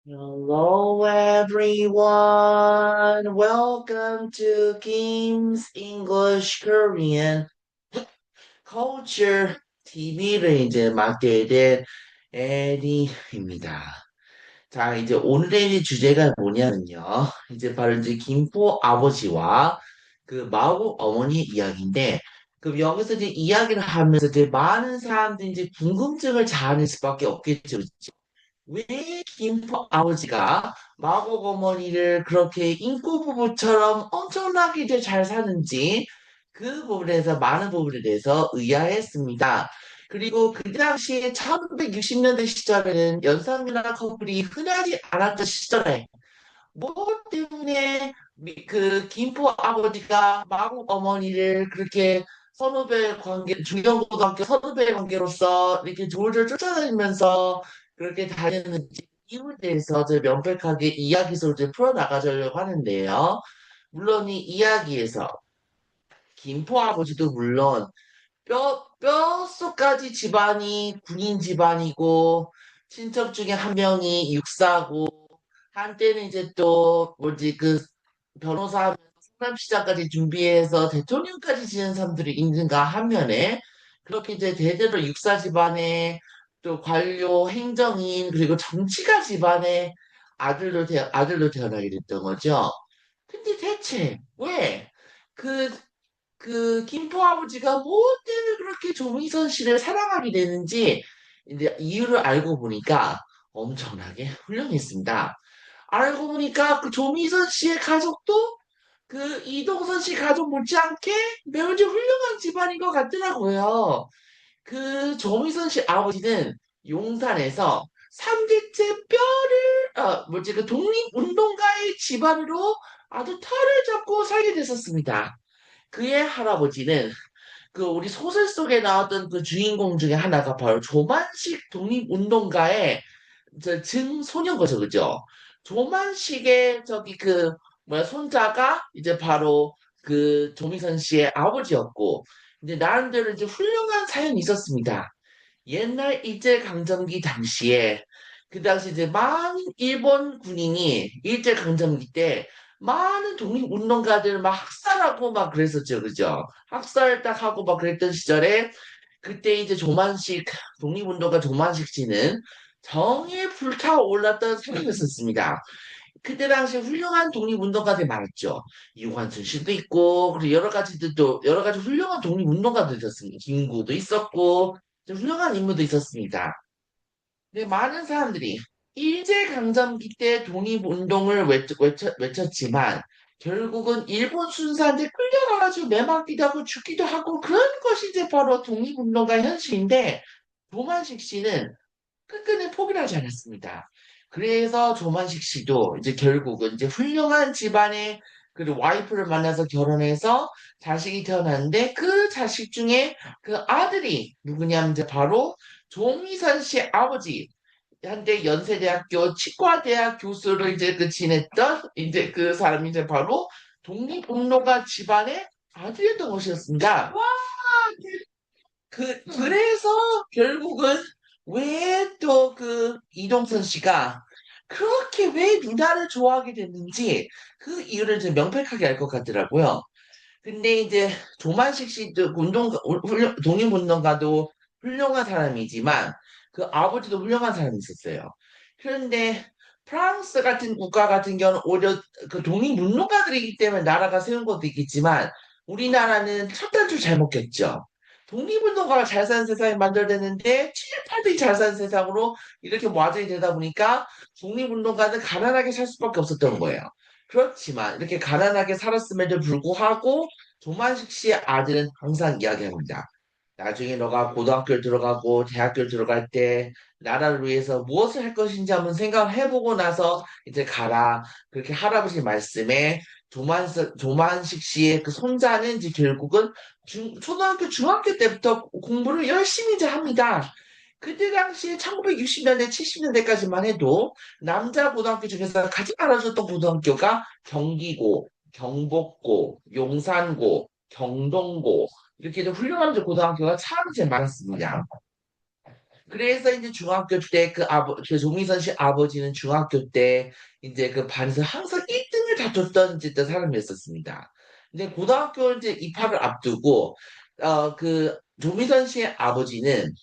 Hello, everyone. Welcome to Kim's English Korean Culture TV를 이제 맡게 된 에디입니다. 자, 이제 오늘의 주제가 뭐냐면요. 이제 바로 이제 김포 아버지와 그 마고 어머니 이야기인데, 그 여기서 이제 이야기를 하면서 이제 많은 사람들이 이제 궁금증을 자아낼 수밖에 없겠죠. 왜 김포 아버지가 마곡 어머니를 그렇게 인구 부부처럼 엄청나게 이제 잘 사는지 그 부분에서 많은 부분에 대해서 의아했습니다. 그리고 그 당시에 1960년대 시절에는 연상연하 커플이 흔하지 않았던 시절에 뭐 때문에 그 김포 아버지가 마곡 어머니를 그렇게 선후배 관계, 중경고등학교 선후배 관계로서 이렇게 졸졸 쫓아다니면서 그렇게 다녔는지 이유에 대해서 저 명백하게 이야기 속에 풀어나가려고 하는데요. 물론 이 이야기에서 김포 아버지도 물론 뼛속까지 집안이 군인 집안이고 친척 중에 한 명이 육사고 한때는 이제 또 뭐지 그 변호사 하면서 상담시장까지 준비해서 대통령까지 지낸 사람들이 있는가 하면에 그렇게 이제 대대로 육사 집안의 또 관료, 행정인 그리고 정치가 집안의 아들로 태어나게 됐던 거죠. 근데 대체 왜 그 김포 아버지가 뭐 때문에 그렇게 조미선 씨를 사랑하게 되는지 이제 이유를 알고 보니까 엄청나게 훌륭했습니다. 알고 보니까 그 조미선 씨의 가족도 그 이동선 씨 가족 못지않게 매우 이제 훌륭한 집안인 것 같더라고요. 그 조미선 씨 아버지는 용산에서 삼대째 뼈를 뭐지 그 독립운동가의 집안으로 아주 털을 잡고 살게 됐었습니다. 그의 할아버지는 그 우리 소설 속에 나왔던 그 주인공 중에 하나가 바로 조만식 독립운동가의 저 증소년 거죠, 그죠? 조만식의 저기 그 뭐야 손자가 이제 바로 그 조미선 씨의 아버지였고 이제 나름대로 이제 훌륭한 사연이 있었습니다. 옛날 일제강점기 당시에 그 당시 이제 많은 일본 군인이 일제강점기 때 많은 독립운동가들 막 학살하고 막 그랬었죠, 그죠? 학살 딱 하고 막 그랬던 시절에 그때 이제 조만식 독립운동가 조만식 씨는 정에 불타올랐던 사람이었습니다. 그때 당시 훌륭한 독립운동가들이 많았죠. 이관순 씨도 있고, 그리고 여러 가지 훌륭한 독립운동가도 있었습니다. 김구도 있었고, 좀 훌륭한 인물도 있었습니다. 근데 많은 사람들이 일제강점기 때 독립운동을 외쳤지만, 결국은 일본 순사한테 끌려가가지고 매맞기도 하고 죽기도 하고, 그런 것이 이제 바로 독립운동가 현실인데, 조만식 씨는 끝끝내 포기를 하지 않았습니다. 그래서 조만식 씨도 이제 결국은 이제 훌륭한 집안의 그 와이프를 만나서 결혼해서 자식이 태어났는데 그 자식 중에 그 아들이 누구냐면 이제 바로 조미선 씨 아버지 한때 연세대학교 치과대학 교수를 이제 그 지냈던 이제 그 사람이 이제 바로 독립운동가 집안의 아들이었던 것이었습니다. 와, 그래서 결국은 왜 또 그 이동선 씨가 그렇게 왜 누나를 좋아하게 됐는지 그 이유를 좀 명백하게 알 것 같더라고요. 근데 이제 조만식 씨도 독립운동가도 훌륭한 사람이지만 그 아버지도 훌륭한 사람이 있었어요. 그런데 프랑스 같은 국가 같은 경우는 오히려 그 독립운동가들이기 때문에 나라가 세운 것도 있겠지만 우리나라는 첫 단추 잘못 꼈죠. 독립운동가가 잘 사는 세상이 만들어졌는데 7, 8등이 잘 사는 세상으로 이렇게 와전이 되다 보니까 독립운동가는 가난하게 살 수밖에 없었던 거예요. 그렇지만 이렇게 가난하게 살았음에도 불구하고 조만식 씨의 아들은 항상 이야기합니다. 나중에 너가 고등학교를 들어가고 대학교를 들어갈 때 나라를 위해서 무엇을 할 것인지 한번 생각을 해보고 나서 이제 가라. 그렇게 할아버지 말씀에 조만식 씨의 그 손자는 이제 결국은 초등학교, 중학교 때부터 공부를 열심히 이제 합니다. 그때 당시에 1960년대, 70년대까지만 해도 남자 고등학교 중에서 가장 알아줬던 고등학교가 경기고, 경복고, 용산고, 경동고 이렇게 좀 훌륭한 고등학교가 참 이제 많았습니다. 그래서 이제 중학교 때 그 조미선 씨 아버지는 중학교 때 이제 그 반에서 항상 1등을 다퉜던 이제 또 사람이었었습니다. 근데 고등학교 이제 입학을 앞두고 그 조미선 씨의 아버지는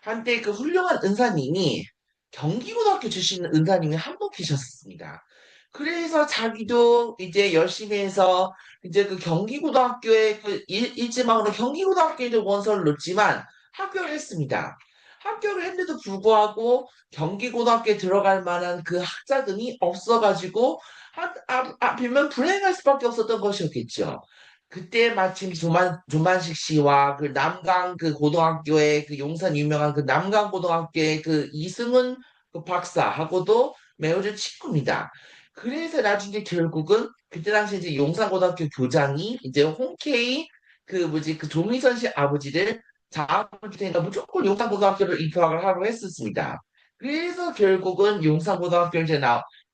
한때 그 훌륭한 은사님이 경기고등학교 출신 은사님이 한 분 계셨습니다. 그래서 자기도 이제 열심히 해서 이제 그 경기고등학교에 그 일지망으로 경기고등학교에 원서를 넣었지만 합격을 했습니다. 합격을 했는데도 불구하고 경기고등학교에 들어갈 만한 그 학자금이 없어가지고 빌면 불행할 수밖에 없었던 것이었겠죠. 그때 마침 조만식 씨와 그 남강 그 고등학교의 그 용산 유명한 그 남강 고등학교의 그 이승훈 그 박사하고도 매우 좀 친구입니다. 그래서 나중에 결국은 그때 당시 이제 용산고등학교 교장이 이제 홍케이 그 뭐지 그 조미선 씨 아버지를 장학금 줄 테니까 무조건 용산고등학교를 입학을 하라고 했었습니다. 그래서 결국은 용산고등학교를 이제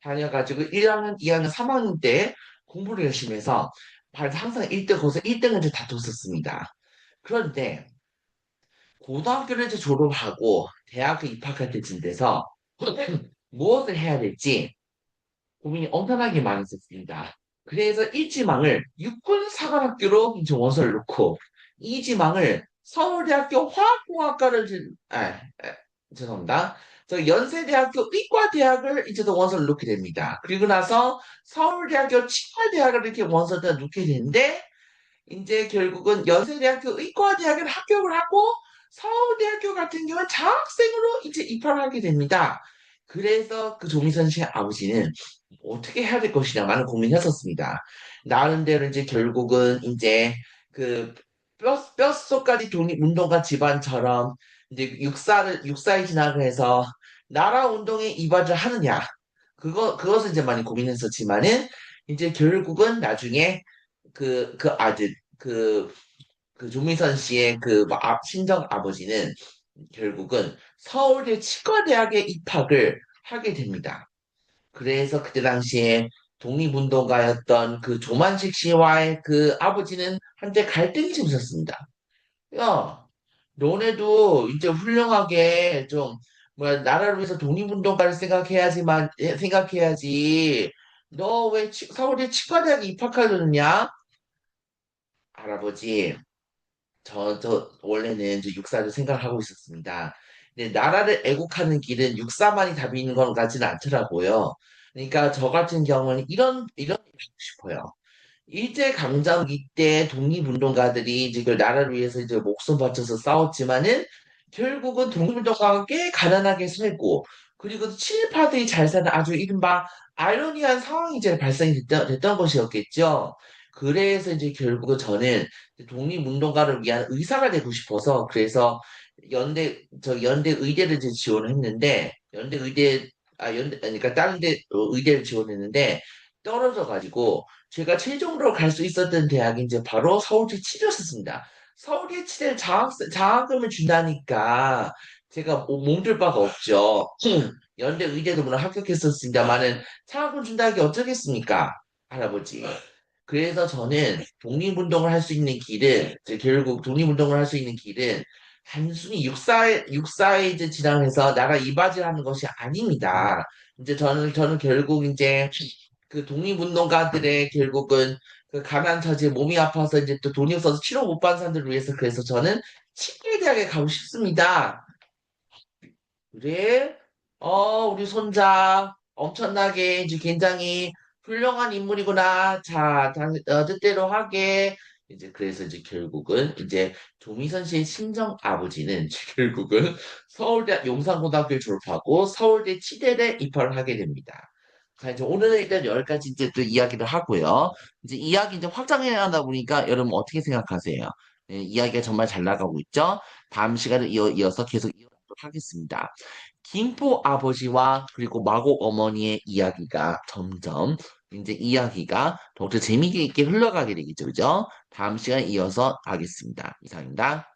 다녀가지고 1학년, 2학년, 3학년 때 공부를 열심히 해서 항상 1등, 거기서 1등을 이제 다퉜었습니다. 그런데 고등학교를 이제 졸업하고 대학에 입학할 때쯤 돼서 무엇을 해야 될지 고민이 엄청나게 많았었습니다. 그래서 일지망을 육군사관학교로 이제 원서를 넣고 이지망을 서울대학교 화학공학과를 죄송합니다. 저 연세대학교 의과대학을 이제 또 원서를 넣게 됩니다. 그리고 나서 서울대학교 치과대학을 이렇게 원서를 넣게 되는데 이제 결국은 연세대학교 의과대학을 합격을 하고 서울대학교 같은 경우는 장학생으로 이제 입학을 하게 됩니다. 그래서 그 조미선 씨의 아버지는 어떻게 해야 될 것이냐 많은 고민했었습니다. 나름대로 이제 결국은 이제 그 뼛속까지 독립운동가 집안처럼 이제 육사에 진학을 해서 나라 운동에 이바지를 하느냐 그것을 이제 많이 고민했었지만은 이제 결국은 나중에 그 아들, 그 조미선 씨의 친정 아버지는 결국은 서울대 치과대학에 입학을 하게 됩니다. 그래서 그때 당시에 독립운동가였던 그 조만식 씨와의 그 아버지는 한때 갈등이 좀 있었습니다. 야, 너네도 이제 훌륭하게 좀, 뭐야, 나라를 위해서 독립운동가를 생각해야지. 너 왜 서울대 치과대학에 입학하려느냐? 할아버지, 저 원래는 이제 육사를 생각하고 있었습니다. 근데 나라를 애국하는 길은 육사만이 답이 있는 것 같지는 않더라고요. 그러니까 저 같은 경우는 이런 일을 하고 싶어요. 일제강점기 때 독립운동가들이 이제 그 나라를 위해서 이제 목숨 바쳐서 싸웠지만은 결국은 독립운동가가 꽤 가난하게 살고 그리고 친일파들이 잘 사는 아주 이른바 아이러니한 상황이 이제 발생이 됐던 것이었겠죠. 그래서 이제 결국은 저는 독립운동가를 위한 의사가 되고 싶어서 그래서 연대 의대를 이제 지원을 했는데 그러니까 다른 데 의대를 지원했는데 떨어져 가지고 제가 최종으로 갈 수 있었던 대학이 이제 바로 서울대 치료였습니다. 서울대 치료에 장학금을 준다니까 제가 몸둘 바가 없죠. 연대 의대도 물론 합격했었습니다만은 장학금 준다는 게 어쩌겠습니까? 할아버지. 그래서 저는 독립운동을 할 수 있는 길은, 이제 결국 독립운동을 할 수 있는 길은 단순히 육사에 이제 진학해서 나라 이바지를 하는 것이 아닙니다. 이제 저는 결국 이제 그 독립운동가들의 결국은 그 가난 처지에 몸이 아파서 이제 또 돈이 없어서 치료 못 받는 사람들을 위해서 그래서 저는 치과대학에 가고 싶습니다. 그래? 우리 손자 엄청나게 이제 굉장히 훌륭한 인물이구나. 자, 뜻대로 하게. 이제 그래서 이제 결국은 이제 조미선 씨의 친정 아버지는 결국은 서울대 용산고등학교를 졸업하고 서울대 치대에 입학을 하게 됩니다. 자, 이제 오늘은 일단 여기까지 이제 또 이야기를 하고요. 이제 이야기 이제 확장해 나가다 보니까 여러분 어떻게 생각하세요? 네, 이야기가 정말 잘 나가고 있죠? 다음 시간에 이어서 계속 이어가도록 하겠습니다. 김포 아버지와 그리고 마곡 어머니의 이야기가 점점 이제 이야기가 더욱더 재미있게 흘러가게 되겠죠, 그죠? 다음 시간에 이어서 하겠습니다. 이상입니다.